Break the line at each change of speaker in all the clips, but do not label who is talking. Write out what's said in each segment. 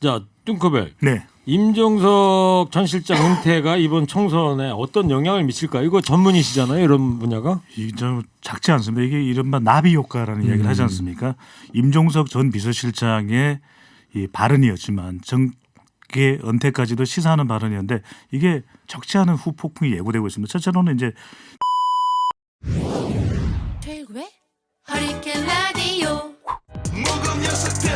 자, 뚱커벨.
네.
임종석 전 실장 은퇴가 이번 총선에 어떤 영향을 미칠까? 이거 전문이시잖아요, 이런 분야가.
이게 작지 않습니다. 이게 이른바 나비 효과라는 이야기를 하지 않습니까? 임종석 전 비서실장의 이 발언이었지만 정계 은퇴까지도 시사하는 발언이었는데 이게 적지 않은 후폭풍이 예고되고 있습니다. 첫째로는 이제
최일구의 허리케인 라디오.
무거운 녀석들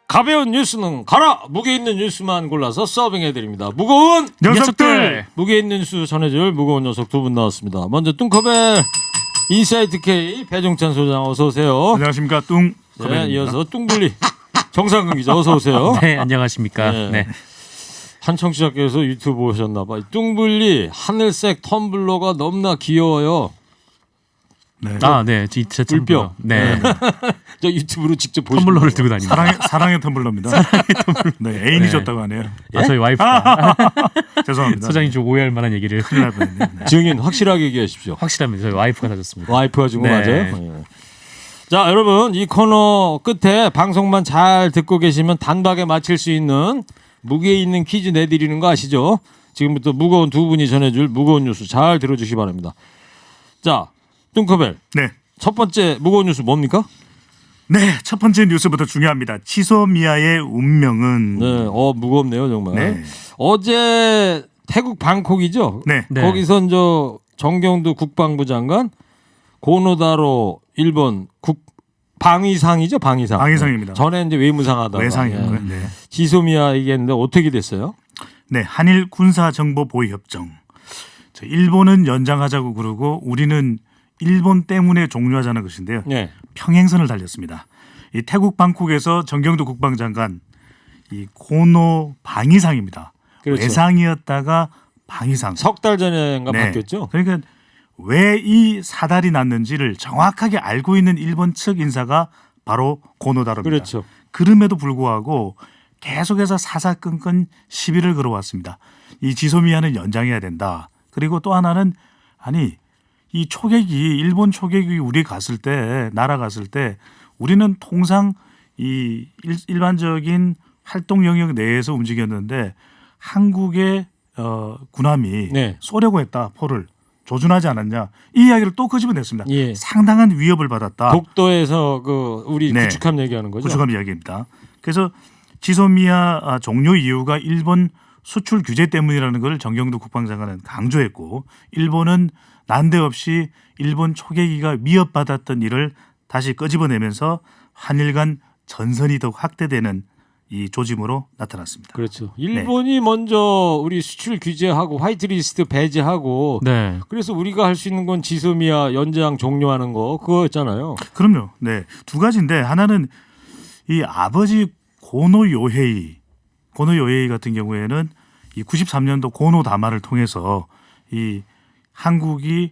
가벼운 뉴스는 가라! 무게 있는 뉴스만 골라서 서빙해드립니다. 무거운
녀석들!
무게 있는 뉴스 전해줄 무거운 녀석 두 분 나왔습니다. 먼저 뚱커벨 인사이트 K 배종찬 소장 어서 오세요.
안녕하십니까 뚱.
네, 이어서 뚱블리 정상근 기자 어서 오세요.
네, 안녕하십니까.
네.
네.
한 청취자께서 유튜브 보셨나봐. 뚱블리 하늘색 텀블러가 너무나 귀여워요.
네.
아, 네. 제
물병.
네.
저 유튜브로 직접 보시면
텀블러를 들고 다닙니다.
사랑의 텀블러입니다. 네, 애인이
네.
줬다고 하네요.
아, 저희 와이프가
죄송합니다.
소장이 좀 오해할 만한 얘기를
큰일 날 뻔했네요. 네.
증인 확실하게 얘기하십시오.
확실합니다. 저희 와이프가 사줬습니다.
와이프가 준 거
네.
맞아요? 예. 자, 여러분 이 코너 끝에 방송만 잘 듣고 계시면 단박에 맞힐 수 있는 무게 있는 퀴즈 내드리는 거 아시죠? 지금부터 무거운 두 분이 전해줄 무거운 뉴스 잘 들어주시기 바랍니다. 자, 뚱커벨
네.
첫 번째 무거운 뉴스 뭡니까?
네, 첫 번째 뉴스부터 중요합니다. 지소미아의 운명은
네, 무겁네요 정말.
네.
어제 태국 방콕이죠?
네.
네.
거기선 저 정경두 국방부 장관, 고노다로 일본 방위상이죠, 방위상.
방위상입니다.
전에 이제 외무상 하다가
외상이고요.
예.
네.
지소미아 얘기했는데 어떻게 됐어요?
네, 한일 군사 정보 보호 협정. 일본은 연장하자고 그러고 우리는 일본 때문에 종료하자는 것인데요.
네.
평행선을 달렸습니다. 이 태국 방콕에서 정경두 국방장관 이 고노 방위상입니다.
그렇죠.
외상이었다가 방위상.
석 달 전에인가
네.
바뀌었죠?
그러니까 왜 이 사달이 났는지를 정확하게 알고 있는 일본 측 인사가 바로 고노다로입니다.
그렇죠.
그럼에도 불구하고 계속해서 사사건건 시비를 걸어왔습니다. 이 지소미아는 연장해야 된다. 그리고 또 하나는 아니 이 초계기 일본 초계기 우리 갔을 때 나라 갔을 때 우리는 통상 이 일반적인 활동 영역 내에서 움직였는데 한국의 군함이
네.
쏘려고 했다. 포를 조준하지 않았냐. 이 이야기를 또 끄집어냈습니다.
예.
상당한 위협을 받았다.
독도에서 그 우리
네.
구축함 얘기하는 거죠?
구축함 이야기입니다. 그래서 지소미아 종료 이유가 일본 수출 규제 때문이라는 걸 정경두 국방장관은 강조했고 일본은 난데없이 일본 초계기가 위협받았던 일을 다시 끄집어내면서 한일 간 전선이 더욱 확대되는 이 조짐으로 나타났습니다.
그렇죠. 일본이 먼저 우리 수출 규제하고 화이트리스트 배제하고
네.
그래서 우리가 할 수 있는 건 지소미아 연장 종료하는 거 그거였잖아요.
그럼요. 네. 두 가지인데 하나는 이 아버지 고노 요헤이 같은 경우에는 이 93년도 고노 담화를 통해서 이 한국이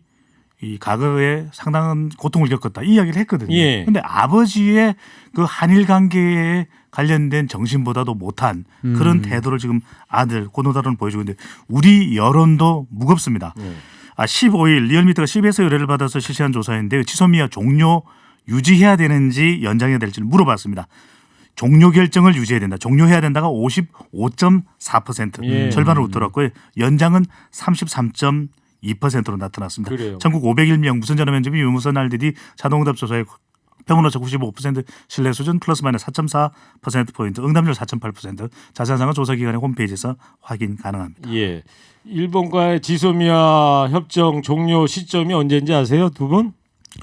이 과거에 상당한 고통을 겪었다 이 이야기를 했거든요.
예.
그런데 아버지의 그 한일 관계에 관련된 정신보다도 못한 그런 태도를 지금 아들 고노다로는 보여주고 있는데 우리 여론도 무겁습니다. 15일 리얼미터가 CBS 의뢰를 받아서 실시한 조사인데 지소미아 종료 유지해야 되는지 연장해야 될지를 물어봤습니다. 종료 결정을 유지해야 된다. 종료해야 된다가 55.4%
예.
절반을 웃돌았고요. 연장은 33.2%로 나타났습니다.
그래요.
전국 501명 무선전화 면접이 유무선 RDD 자동응답 조사에 평균오차 95% 신뢰 수준 플러스 마이너스 4.4%포인트 응답률 4.8% 자세한 사항은 조사기관의 홈페이지에서 확인 가능합니다.
예. 일본과의 지소미아 협정 종료 시점이 언제인지 아세요? 두 분?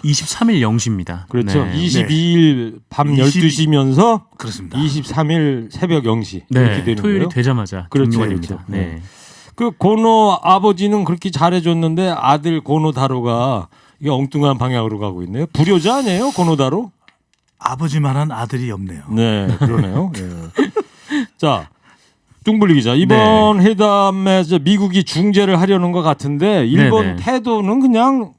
23일 0시입니다.
그렇죠.
네.
22일 밤 12시면서
그렇습니다.
23일 새벽 0시 이렇게
네.
되는
토요일이
거예요.
되자마자
그렇죠,
종료가
그렇죠.
됩니다. 네.
그 고노 아버지는 그렇게 잘해줬는데 아들 고노다로가 이게 엉뚱한 방향으로 가고 있네요. 불효자 아니에요, 고노다로?
아버지만한 아들이 없네요.
네, 그러네요. 예. 자, 뚱블리 기자 이번 회담에서 미국이 중재를 하려는 것 같은데 일본
네네.
태도는 그냥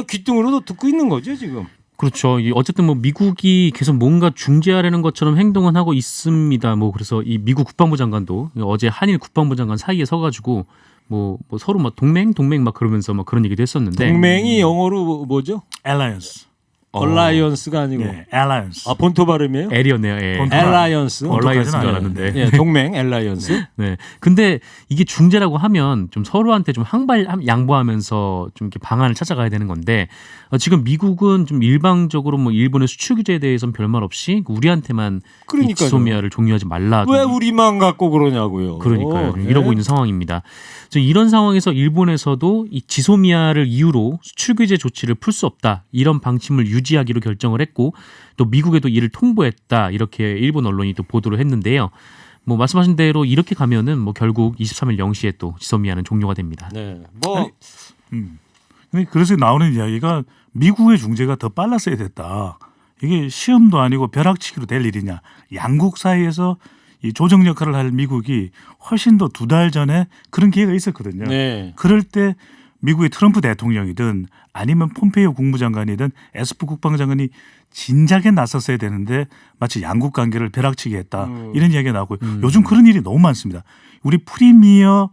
귓등으로도 듣고 있는 거죠 지금.
그렇죠. 어쨌든 뭐 미국이 계속 뭔가 중재하려는 것처럼 행동은 하고 있습니다. 뭐 그래서 이 미국 국방부 장관도 어제 한일 국방부 장관 사이에 서가지고 뭐 서로 막 동맹 막 그러면서 막 그런 얘기도 했었는데
동맹이 영어로 뭐죠?
Alliance.
얼라이언스가 아니고
네, Alliance.
아 본토 발음이에요?
L이었네요. 예.
본토-
엘라이언스.
얼라이언스인 줄
본토까지는
알았는데.
예, 동맹 엘라이언스.
네. 근데 이게 중재라고 하면 좀 서로한테 좀 양보하면서 좀 이렇게 방안을 찾아가야 되는 건데 지금 미국은 좀 일방적으로 뭐 일본의 수출 규제에 대해서는 별말 없이 우리한테만 이
그러니까요.
지소미아를 종료하지 말라.
왜 우리만 갖고 그러냐고요.
그러니까요. 좀
예.
이러고 있는 상황입니다. 이런 상황에서 일본에서도 이 지소미아를 이유로 수출 규제 조치를 풀 수 없다. 이런 방침을 유지하기로 결정을 했고 또 미국에도 이를 통보했다. 이렇게 일본 언론이 또 보도를 했는데요. 뭐 말씀하신 대로 이렇게 가면은 뭐 결국 23일 0시에 또 지소미아는 종료가 됩니다.
네. 뭐
근데 그래서 나오는 이야기가 미국의 중재가 더 빨랐어야 됐다. 이게 시험도 아니고 벼락치기로 될 일이냐. 양국 사이에서 이 조정 역할을 할 미국이 훨씬 더 2달 전에 그런 기회가 있었거든요.
네.
그럴 때 미국의 트럼프 대통령이든 아니면 폼페이오 국무장관이든 에스프 국방장관이 진작에 나섰어야 되는데 마치 양국 관계를 벼락치기 했다. 이런 이야기가 나오고 요즘 그런 일이 너무 많습니다. 우리 프리미어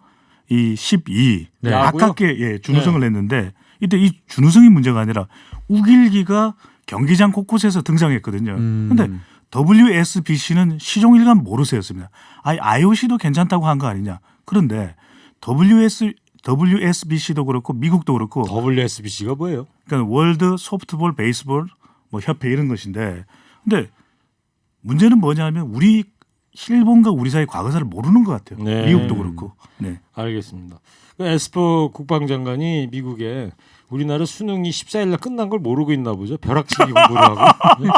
이 12
네.
아깝게 예, 준우승을 했는데 이때 이 준우승이 문제가 아니라 우길기가 경기장 곳곳에서 등장했거든요. 그런데 WSBC는 시종일관 모르쇠였습니다. IOC도 괜찮다고 한 거 아니냐. 그런데 WSBC도 그렇고 미국도 그렇고
WSBC가 뭐예요?
그러니까 월드 소프트볼 베이스볼 뭐 협회 이런 것인데 근데 문제는 뭐냐면 우리 일본과 우리 사이 과거사를 모르는 것 같아요.
네.
미국도 그렇고. 네.
알겠습니다. 그 에스퍼 국방장관이 미국에 우리나라 수능이 14일 날 끝난 걸 모르고 있나 보죠. 벼락치기 공부를 하고. 야,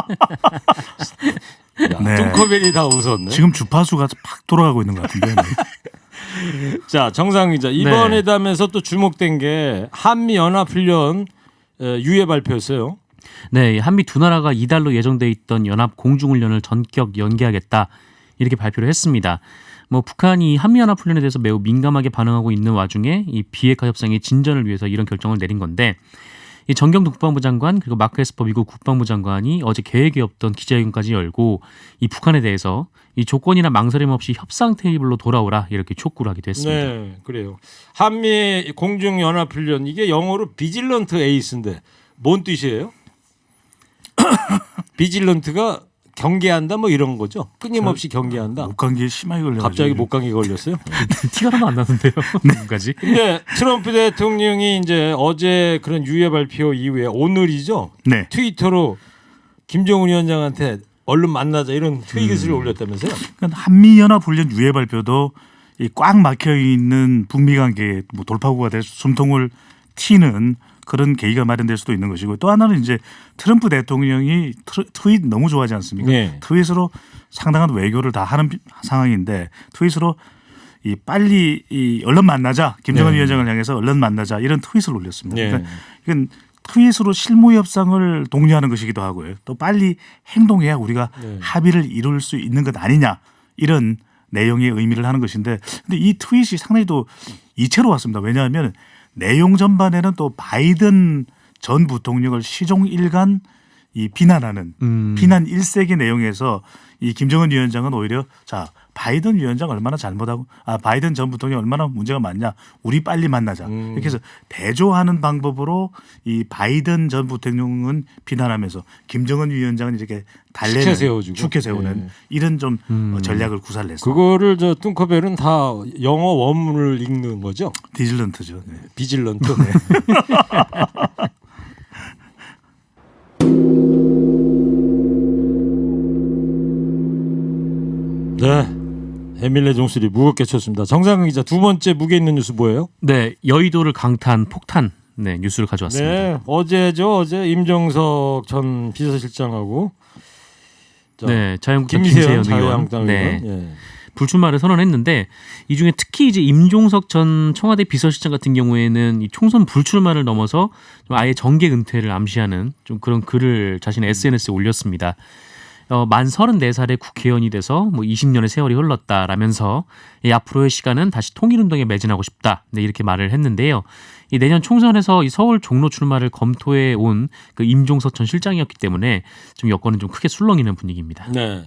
네.
뚱커벨이 다 웃었네.
지금 주파수가 팍 돌아가고 있는 것 같은데. 네.
자, 정상 기자. 이번
네.
회담에서 또 주목된 게 한미 연합 훈련 유예 발표였어요.
네, 한미 두 나라가 이달로 예정돼 있던 연합 공중훈련을 전격 연기하겠다 이렇게 발표를 했습니다. 뭐 북한이 한미연합 훈련에 대해서 매우 민감하게 반응하고 있는 와중에 이 비핵화 협상의 진전을 위해서 이런 결정을 내린 건데 이 정경도 국방부 장관 그리고 마크 에스퍼 미국 국방부 장관이 어제 계획이 없던 기자회견까지 열고 이 북한에 대해서 이 조건이나 망설임 없이 협상 테이블로 돌아오라 이렇게 촉구를 하기도 했습니다.
네, 그래요. 한미 공중 연합 훈련 이게 영어로 비질런트 에이스인데 뭔 뜻이에요? 비질런트가 경계한다 뭐 이런 거죠. 끊임없이 경계한다.
목감기에 심하게 걸려가지고.
갑자기 목감기 걸렸어요.
티가 하나도 안 나는데요. 지금까지.
근데 트럼프 대통령이 이제 어제 그런 유예 발표 이후에 오늘이죠.
네.
트위터로 김정은 위원장한테 얼른 만나자 이런 트윗을 올렸다면서요.
그러니까 한미연합훈련 유예 발표도 이 꽉 막혀 있는 북미 관계에 뭐 돌파구가 될 숨통을 튀는 그런 계기가 마련될 수도 있는 것이고 또 하나는 이제 트럼프 대통령이 트윗 너무 좋아하지 않습니까?
네.
트윗으로 상당한 외교를 다 하는 상황인데 트윗으로 이 빨리 이 얼른 만나자 김정은
네.
위원장을 향해서 얼른 만나자 이런 트윗을 올렸습니다.
네.
그러니까 이건 트윗으로 실무 협상을 독려하는 것이기도 하고요. 또 빨리 행동해야 우리가
네.
합의를 이룰 수 있는 것 아니냐 이런 내용의 의미를 하는 것인데 근데 이 트윗이 상당히 또 이채로 왔습니다. 왜냐하면 내용 전반에는 또 바이든 전 부통령을 시종일관 이 비난하는 비난 일색의 내용에서 이 김정은 위원장은 오히려 자 바이든 위원장 얼마나 잘못하고 바이든 전 부통령 얼마나 문제가 많냐 우리 빨리 만나자 이렇게 해서 대조하는 방법으로 이 바이든 전 부통령은 비난하면서 김정은 위원장은 이렇게 달래는
축해 세워주고.
축해 세우는
네.
이런 좀 전략을 구사를 했어요.
그거를 저 뚱커벨은 다 영어 원문을 읽는 거죠.
디질런트죠. 네.
비질런트. 네. 에밀레 종소리 무겁게 쳤습니다. 정상근 기자 두 번째 무게 있는 뉴스 뭐예요?
네, 여의도를 강타한 폭탄 네, 뉴스를 가져왔습니다.
네, 어제 임종석 전 비서실장하고 자,
네, 자유한국당
김세현
김세현 의원
자유한국당
네,
의원. 예.
불출마를 선언했는데 이 중에 특히 이제 임종석 전 청와대 비서실장 같은 경우에는 이 총선 불출마를 넘어서 좀 아예 정계 은퇴를 암시하는 좀 그런 글을 자신의 SNS에 올렸습니다. 만 34살의 국회의원이 돼서 뭐 20년의 세월이 흘렀다라면서 이 앞으로의 시간은 다시 통일운동에 매진하고 싶다. 네, 이렇게 말을 했는데요. 이 내년 총선에서 이 서울 종로 출마를 검토해 온 그 임종석 전 실장이었기 때문에 좀 여건은 좀 크게 술렁이는 분위기입니다.
네.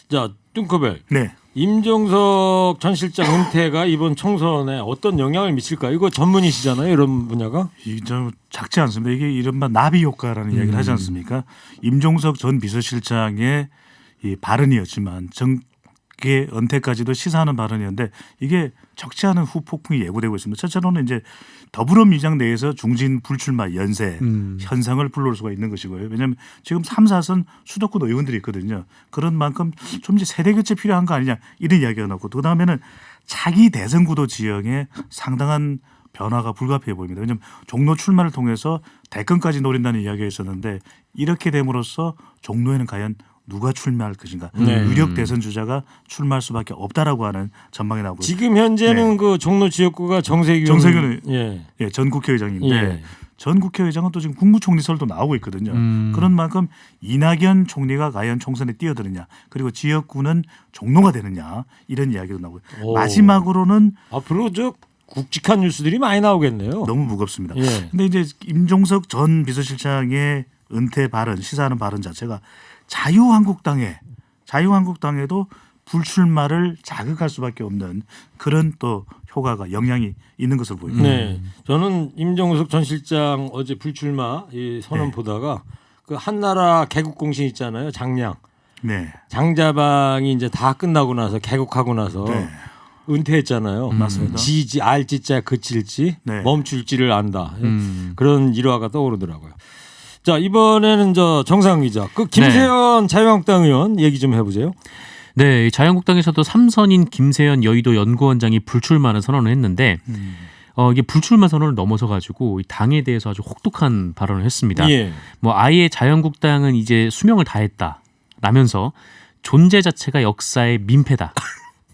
자, 뚱커벨.
네.
임종석 전 실장 은퇴가 이번 총선에 어떤 영향을 미칠까? 이거 전문이시잖아요, 이런 분야가.
이좀 작지 않습니다. 이게 이른바 나비 효과라는 이야기를 하지 않습니까? 임종석 전 비서실장의 이 발언이었지만 정계 은퇴까지도 시사하는 발언이었는데 이게 적지 않은 후폭풍이 예고되고 있습니다. 첫째로는 이제 더불어민주당 내에서 중진 불출마 연세 현상을 불러올 수가 있는 것이고요. 왜냐하면 지금 3, 4선 수도권 의원들이 있거든요. 그런 만큼 좀 이제 세대 교체 필요한 거 아니냐 이런 이야기가 나오고 그다음에는 차기 대선 구도 지형에 상당한 변화가 불가피해 보입니다. 왜냐하면 종로 출마를 통해서 대권까지 노린다는 이야기가 있었는데 이렇게 됨으로써 종로에는 과연 누가 출마할 것인가 유력 대선 주자가 출마할 수밖에 없다라고 하는 전망이 나오고
지금 현재는
네.
그 종로 지역구가 정세균
예, 전 국회의장인데
예.
전 국회의장은 또 지금 국무총리설도 나오고 있거든요. 그런 만큼 이낙연 총리가 과연 총선에 뛰어드느냐 그리고 지역구는 종로가 되느냐 이런 이야기도 나오고
오.
마지막으로는
앞으로 저 굵직한 뉴스들이 많이 나오겠네요.
너무 무겁습니다.
예.
근데 이제 임종석 전 비서실장의 은퇴 발언 시사하는 발언 자체가 자유한국당에도 불출마를 자극할 수밖에 없는 그런 또 효과가 영향이 있는 것을 보입니다.
네, 저는 임종석 전 실장 어제 불출마 이 선언
네.
보다가 그 한나라 개국공신 있잖아요, 장량.
네.
장자방이 이제 다 끝나고 나서 개국하고 나서
네.
은퇴했잖아요.
맞습니다.
지지 알지자 그칠지
네.
멈출지를 안다. 그런 일화가 떠오르더라고요. 자, 이번에는 저 정상 기자, 그 김세연 자유한국당 의원 얘기 좀 해보세요.
네, 자유한국당에서도 3선인 김세연 여의도 연구원장이 불출마를 선언을 했는데 이게 불출마 선언을 넘어서 가지고 당에 대해서 아주 혹독한 발언을 했습니다.
예.
뭐 아예 자유한국당은 이제 수명을 다했다라면서 존재 자체가 역사의 민폐다.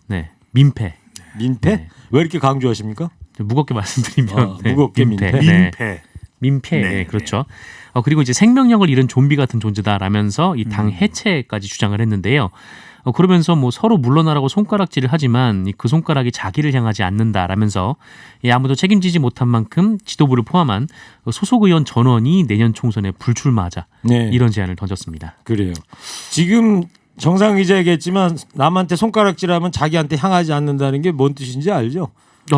네, 민폐.
민폐?
네.
왜 이렇게 강조하십니까?
무겁게 말씀드리면
무겁게 민폐.
네.
민폐.
민폐.
네.
그렇죠. 그리고 이제 생명력을 잃은 좀비 같은 존재다라면서 이 당 해체까지 주장을 했는데요. 그러면서 뭐 서로 물러나라고 손가락질을 하지만 그 손가락이 자기를 향하지 않는다라면서 아무도 책임지지 못한 만큼 지도부를 포함한 소속 의원 전원이 내년 총선에 불출마하자
네.
이런 제안을 던졌습니다.
그래요. 지금 정상 기자 얘기했지만 남한테 손가락질하면 자기한테 향하지 않는다는 게 뭔 뜻인지 알죠?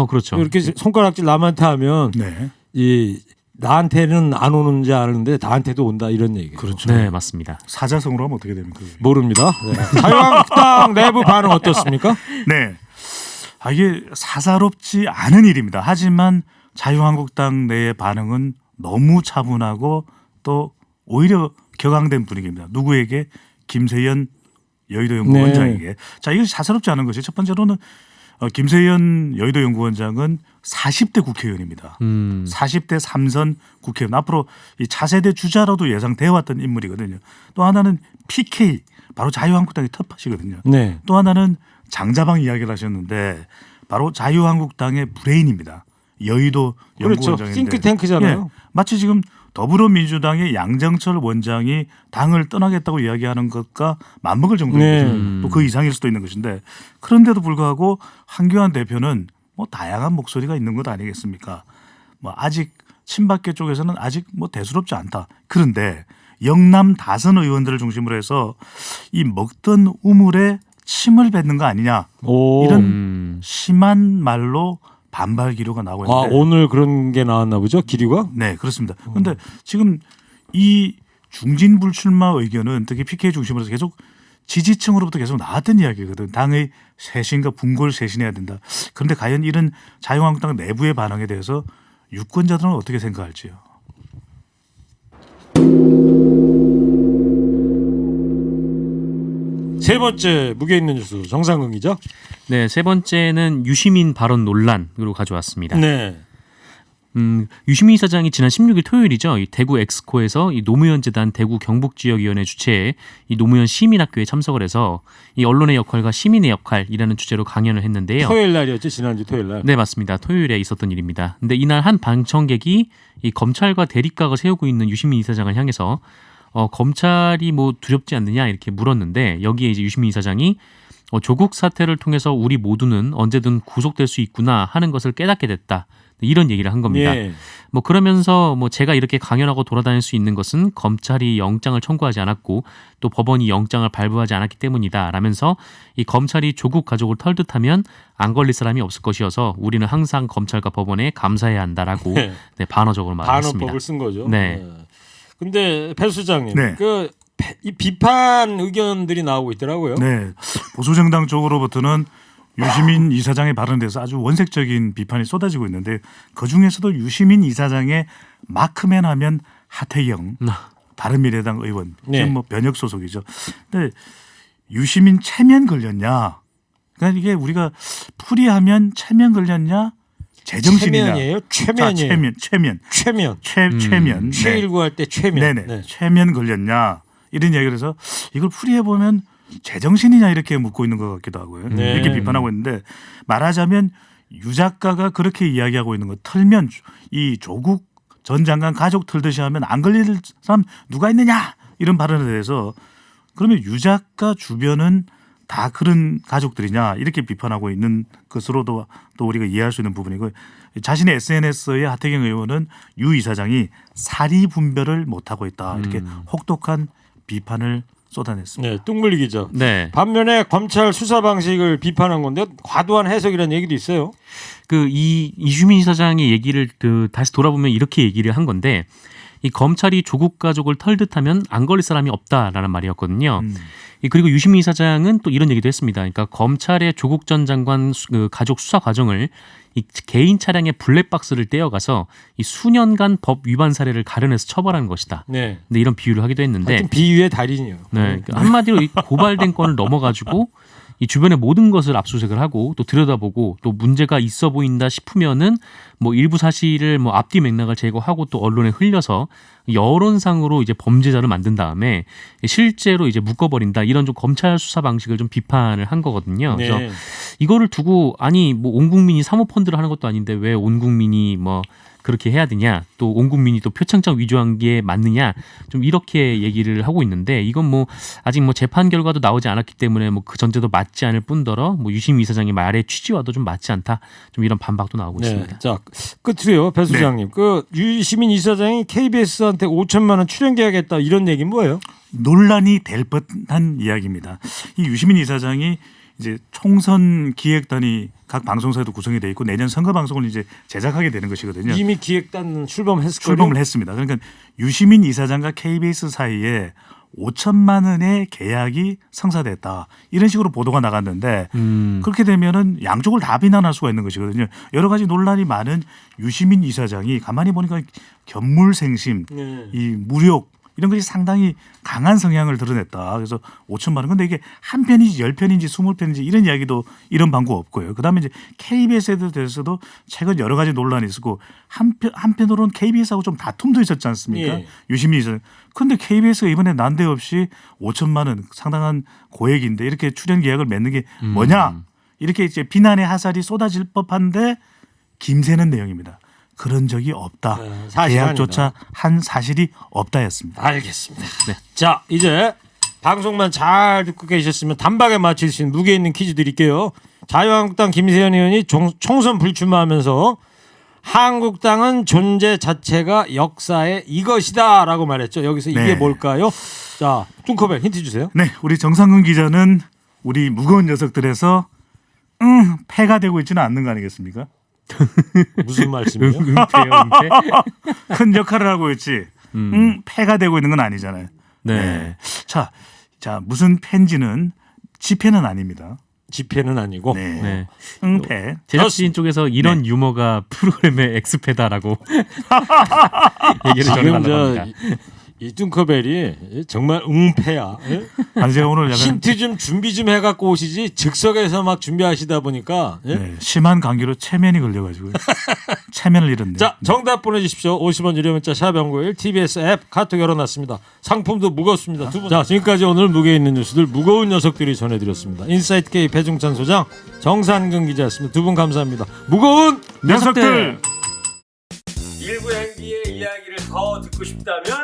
그렇죠.
이렇게 손가락질 남한테 하면
네.
이 나한테는 안 오는지 아는데 나한테도 온다 이런 얘기예요.
그렇죠.
네, 맞습니다.
사자성어로 하면 어떻게 됩니까?
모릅니다. 네. 자유한국당 내부 반응 어떻습니까?
네. 이게 사사롭지 않은 일입니다. 하지만 자유한국당 내의 반응은 너무 차분하고 또 오히려 격앙된 분위기입니다. 누구에게? 김세연 여의도 연구원장에게.
네.
자, 이게 사사롭지 않은 것이 첫 번째로는 김세연 여의도 연구원장은 40대 국회의원입니다. 40대 3선 국회의원. 앞으로 이 차세대 주자로도 예상되어 왔던 인물이거든요. 또 하나는 PK 바로 자유한국당의 텃밭이거든요.
네.
또 하나는 장자방 이야기를 하셨는데 바로 자유한국당의 브레인입니다. 여의도
그렇죠.
연구원장인데
싱크탱크잖아요.
예, 마치 지금 더불어민주당의 양정철 원장이 당을 떠나겠다고 이야기하는 것과 맞먹을 정도인
네.
거죠. 또 그 이상일 수도 있는 것인데 그런데도 불구하고 한교안 대표는 뭐 다양한 목소리가 있는 것 아니겠습니까? 뭐 아직 친박계 쪽에서는 아직 뭐 대수롭지 않다. 그런데 영남 다선 의원들을 중심으로 해서 이 먹던 우물에 침을 뱉는 거 아니냐
오.
이런 심한 말로 반발 기류가 나오고
아,
있는데
오늘 그런 게 나왔나 보죠? 기류가?
네, 그렇습니다. 그런데 지금 이 중진 불출마 의견은 특히 PK 중심으로 해서 계속 지지층으로부터 계속 나왔던 이야기거든. 당의 쇄신과 분골 쇄신해야 된다. 그런데 과연 이런 자유한국당 내부의 반응에 대해서 유권자들은 어떻게 생각할지요?
세 번째 무게 있는 뉴스 정상근 기자.
네, 세 번째는 유시민 발언 논란으로 가져왔습니다.
네.
유시민 이사장이 지난 16일 토요일이죠. 이 대구 엑스코에서 이 노무현 재단 대구 경북지역위원회 주최의 이 노무현 시민학교에 참석을 해서 이 언론의 역할과 시민의 역할이라는 주제로 강연을 했는데요.
토요일 날이었죠. 지난주 토요일 날.
네, 맞습니다. 토요일에 있었던 일입니다. 근데 이날 한 방청객이 이 검찰과 대립각을 세우고 있는 유시민 이사장을 향해서 검찰이 뭐 두렵지 않느냐 이렇게 물었는데 여기에 이제 유시민 이사장이 조국 사태를 통해서 우리 모두는 언제든 구속될 수 있구나 하는 것을 깨닫게 됐다. 이런 얘기를 한 겁니다.
예.
뭐 그러면서 뭐 제가 이렇게 강연하고 돌아다닐 수 있는 것은 검찰이 영장을 청구하지 않았고 또 법원이 영장을 발부하지 않았기 때문이다 라면서 이 검찰이 조국 가족을 털듯하면 안 걸릴 사람이 없을 것이어서 우리는 항상 검찰과 법원에 감사해야 한다라고
네.
네, 반어적으로 말했습니다.
반어법을 쓴 거죠.
네.
근데 배 수장님,
네.
이 비판 의견들이 나오고 있더라고요.
네. 보수정당 쪽으로부터는 유시민 이사장의 발언에 대해서 아주 원색적인 비판이 쏟아지고 있는데 그중에서도 유시민 이사장의 마크맨 하면 하태경 바른미래당 의원
네.
지금 뭐 변혁 소속이죠. 근데 유시민 체면 걸렸냐? 그러니까 이게 우리가 풀이하면 체면 걸렸냐? 제정신이냐?
최면이에요?
자,
최면이에요?
체면.
최면.
최면.
최일구 할 때 최면.
네네. 최면 걸렸냐? 이런 이야기를 해서 이걸 풀이해 보면 제정신이냐 이렇게 묻고 있는 것 같기도 하고요.
네.
이렇게 비판하고 있는데 말하자면 유 작가가 그렇게 이야기하고 있는 거 털면 이 조국 전 장관 가족 털듯이 하면 안 걸릴 사람 누가 있느냐 이런 발언에 대해서 그러면 유 작가 주변은 다 그런 가족들이냐 이렇게 비판하고 있는 것으로도 또 우리가 이해할 수 있는 부분이고 자신의 SNS에 하태경 의원은 유 이사장이 사리 분별을 못하고 있다 이렇게 혹독한 비판을 쏟아냈습니다.
네, 뚱물 기자.
네.
반면에 검찰 수사 방식을 비판한 건데 과도한 해석이라는 얘기도 있어요.
그 이 이주민 이사장의 얘기를 다시 돌아보면 이렇게 얘기를 한 건데 이 검찰이 조국 가족을 털듯하면 안 걸릴 사람이 없다라는 말이었거든요. 그리고 유시민 이사장은 또 이런 얘기도 했습니다. 그러니까 검찰의 조국 전 장관 그 가족 수사 과정을 이 개인 차량에 블랙박스를 떼어가서 이 수년간 법 위반 사례를 가려내서 처벌하는 것이다.
네.
근데 이런 비유를 하기도 했는데
하여튼 비유의 달인이요.
네, 그러니까 한마디로 이 고발된 건을 넘어가지고 이 주변의 모든 것을 압수수색을 하고 또 들여다보고 또 문제가 있어 보인다 싶으면은 뭐 일부 사실을 뭐 앞뒤 맥락을 제거하고 또 언론에 흘려서 여론상으로 이제 범죄자를 만든 다음에 실제로 이제 묶어버린다 이런 좀 검찰 수사 방식을 좀 비판을 한 거거든요.
네.
그래서 이거를 두고 아니 뭐 온 국민이 사모펀드를 하는 것도 아닌데 왜 온 국민이 뭐 그렇게 해야 되냐 또 온 국민이 또 표창장 위조한 게 맞느냐 좀 이렇게 얘기를 하고 있는데 이건 뭐 아직 뭐 재판 결과도 나오지 않았기 때문에 뭐 그 전제도 맞지 않을 뿐더러 뭐 유시민 이사장의 말의 취지와도 좀 맞지 않다 좀 이런 반박도 나오고
네.
있습니다.
자, 끝으로요. 배 수장님. 그 유시민 이사장이 KBS한테 5천만 원 출연 계약했다 이런 얘기는 뭐예요?
논란이 될 뻔한 이야기입니다. 이 유시민 이사장이 이제 총선 기획단이 각 방송사에도 구성이 돼 있고 내년 선거 방송을 이제 제작하게 되는 것이거든요.
이미 기획단 출범했을 거예요.
출범을 했습니다. 그러니까 유시민 이사장과 KBS 사이에 5천만 원의 계약이 성사됐다. 이런 식으로 보도가 나갔는데 그렇게 되면은 양쪽을 다 비난할 수가 있는 것이거든요. 여러 가지 논란이 많은 유시민 이사장이 가만히 보니까 견물생심,
네.
이 무력 이런 것이 상당히 강한 성향을 드러냈다. 그래서 5천만 원. 근데 이게 한 편인지 10편인지 20편인지 이런 이야기도 이런 방법 없고요. 그다음에 이제 KBS에 대해서도 최근 여러 가지 논란이 있었고 한편으로는 KBS하고 좀 다툼도 있었지 않습니까?
예.
유시민 이사장. 근데 KBS가 이번에 난데없이 5천만 원 상당한 고액인데 이렇게 출연 계약을 맺는 게 뭐냐? 이렇게 이제 비난의 화살이 쏟아질 법한데 김새는 내용입니다. 그런 적이 없다.
네, 사실이
계약조차 한 사실이 없다였습니다.
알겠습니다. 네. 자, 이제 방송만 잘 듣고 계셨으면 단박에 맞힐 수 있는 무게 있는 퀴즈 드릴게요. 자유한국당 김세현 의원이 총선 불출마하면서 한국당은 존재 자체가 역사의 이것이다라고 말했죠. 여기서 이게
네.
뭘까요? 자, 뚱커벨 힌트 주세요.
네, 우리 정상근 기자는 우리 무거운 녀석들에서 패가 되고 있지는 않는 거 아니겠습니까?
무슨 말씀이에요?
은폐요,
큰 역할을 하고 있지. 패가 되고 있는 건 아니잖아요.
네.
자, 무슨 패인지는 지패는 아닙니다.
집회는 아니고.
네.
네.
패.
제작진 쪽에서 이런 유머가 프로그램의 엑스페다라고 얘기를
지금
전해달라고
저
합니다.
이 뚱커벨이 정말 응패야. 예?
아니 제가 오늘 약간
힌트 좀 준비 좀 해갖고 오시지 즉석에서 막 준비하시다 보니까 예?
네, 심한 감기로 체면이 걸려가지고 체면을 잃었네요.
자, 정답 보내주십시오. 50원 유료 문자 샵0951 TBS 앱 카톡 열어놨습니다. 상품도 무겁습니다. 두 분. 자, 지금까지 오늘 무게 있는 뉴스들 무거운 녀석들이 전해드렸습니다. 인사이트 K 배중찬 소장 정산근 기자였습니다. 두 분 감사합니다. 무거운
녀석들.
일부 행기의 이야기를 더 듣고 싶다면